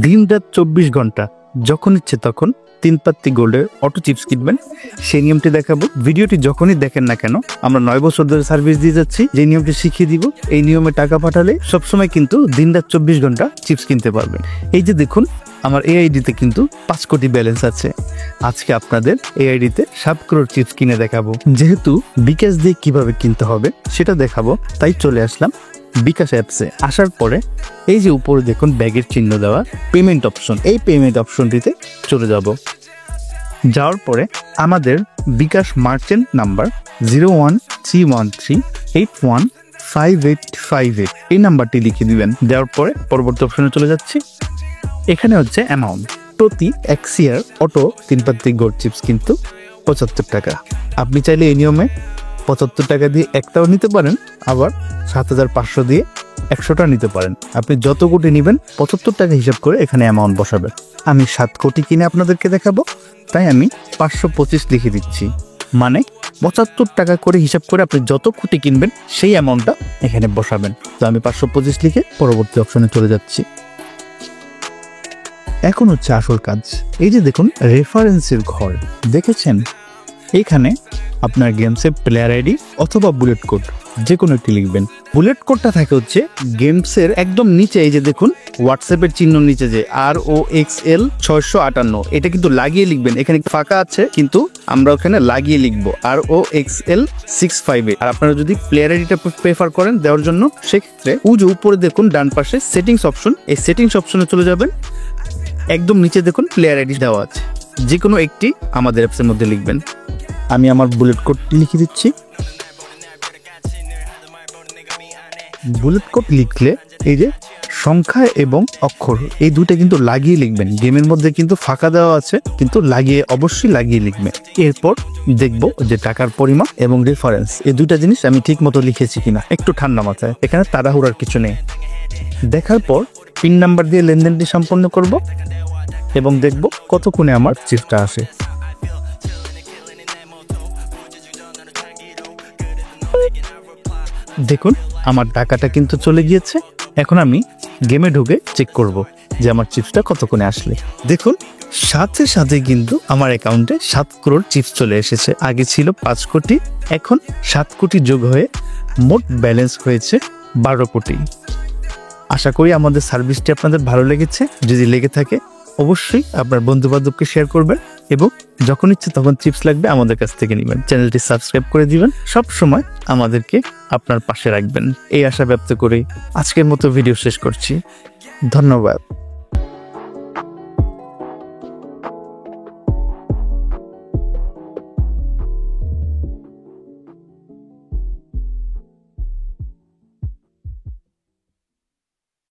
দিন রাত 24 ঘন্টা যখন ইচ্ছে তখন 3 পাত্তি গোল্ডের অটো চিপস কিনবেন, সেই নিয়মটি দেখাবো। ভিডিওটি যখনই দেখেন না কেন, আমরা 9 বছর ধরে সার্ভিস দিয়ে যাচ্ছি, যে নিয়মটি শিখিয়ে দিব। এই নিয়মে টাকা পাঠালে সবসময় কিন্তু দিন রাত 24 ঘন্টা চিপস কিনতে পারবেন। এই যে দেখুন, আমার এই আইডিতে কিন্তু 5 কোটি ব্যালেন্স আছে। আজকে আপনাদের এই আইডিতে 7 করোড় চিপস কিনে দেখাবো। যেহেতু বিকাশ দিয়ে কিভাবে কিনতে হবে সেটা দেখাবো, তাই চলে আসলাম বিকাশ অ্যাপসে। আসার পরে এই যে উপরে দেখুন ব্যাগের চিহ্ন দেওয়া পেমেন্ট অপশন, এই পেমেন্ট অপশনটিতে চলে যাব। যাওয়ার পরে আমাদের বিকাশ মার্চেন্ট নাম্বার 01313815858 এই নাম্বারটি লিখে দিবেন। দেওয়ার পরে পরবর্তী অপশনে চলে যাচ্ছি। এখানে হচ্ছে অ্যামাউন্ট, প্রতি 1 সিআর অটো 3 পাত্তি গোল্ড চিপস কিন্তু 75 টাকা। আপনি চাইলে এই নিয়মে 75 টাকা দিয়ে একটাও নিতে পারেন, আবার 7500 দিয়ে 100টা নিতে পারেন। আপনি যত কোটি নেবেন 75 টাকা হিসাব করে এখানে অ্যামাউন্ট বসাবেন। আমি 7 কোটি কিনে আপনাদেরকে দেখাবো, তাই আমি 525 লিখে দিচ্ছি। মানে 75 টাকা করে হিসাব করে আপনি যত কোটি কিনবেন সেই অ্যামাউন্টটা এখানে বসাবেন। তো আমি 525 লিখে পরবর্তী অপশনে চলে যাচ্ছি। এখন হচ্ছে আসল কাজ। এই যে দেখুন রেফারেন্সের ঘর দেখেছেন, এখানে আপনার গেমসের প্লেয়ার আইডি অথবা বুলেট কোড যে কোনো একটি লিখবেন। বুলেট কোডটা থাকে হচ্ছে গেমসের একদম নিচে, এই যে দেখুন হোয়াটসঅ্যাপের চিহ্ন নিচে যে ROXL 658, এটা কিন্তু লাগিয়ে লিখবেন। এখানে ফাঁকা আছে কিন্তু আমরা ওখানে লাগিয়ে লিখবো ROXL 658। আর আপনারা যদি প্লেয়ার আইডিটা প্রেফার করেন দেওয়ার জন্য, সেক্ষেত্রে যে উপরে দেখুন ডান পাশে সেটিংস অপশন, এই সেটিংস অপশনে চলে যাবেন। একদম নিচে দেখুন প্লেয়ার আইডি দেওয়া আছে, যে কোনো একটি আমাদের অ্যাপসের মধ্যে লিখবেন। আমি আমার বুলেট কোডটি লিখে দিচ্ছি। বুলেট কোড লিখলে এই যে সংখ্যা এবং অক্ষর এই দুটো কিন্তু লাগিয়ে লিখবেন। গেমের মধ্যে কিন্তু ফাঁকা দেওয়া আছে, কিন্তু অবশ্যই লাগিয়ে লিখবেন। এরপর দেখবো যে টাকার পরিমাণ এবং রেফারেন্স, এই দুটা জিনিস আমি ঠিক মতো লিখেছি কিনা। একটু ঠান্ডা মাথায়, এখানে তাড়াহুড়ার কিছু নেই। দেখার পর পিন নাম্বার দিয়ে লেনদেনটি সম্পন্ন করব এবং দেখব কতক্ষণে আমার চিপসটা আসে। দেখুন আমার টাকাটা কিন্তু চলে গিয়েছে। এখন আমি গেমে ঢুকে চেক করব যে আমার চিপসটা কতক্ষণে আসলে। দেখুন সাথে সাথে কিন্তু আমার অ্যাকাউন্টে 7 করোড় চিপস চলে এসেছে। আগে ছিল 5 কোটি, এখন 7 কোটি যোগ হয়ে মোট ব্যালেন্স হয়েছে 12 কোটি। আশা করি আমাদের সার্ভিসটি আপনাদের ভালো লেগেছে। যদি লেগে থাকে অবশ্যই আপনার বন্ধু বান্ধবকে শেয়ার করবেন এবং যখন ইচ্ছে তখন চিপস লাগবে আমাদের কাছ থেকে নেবেন। চ্যানেলটি সাবস্ক্রাইব করে দিবেন। সব সময় আমাদেরকে আপনার পাশে রাখবেন, এই আশা ব্যক্ত করে আজকের মতো ভিডিও শেষ করছি। ধন্যবাদ।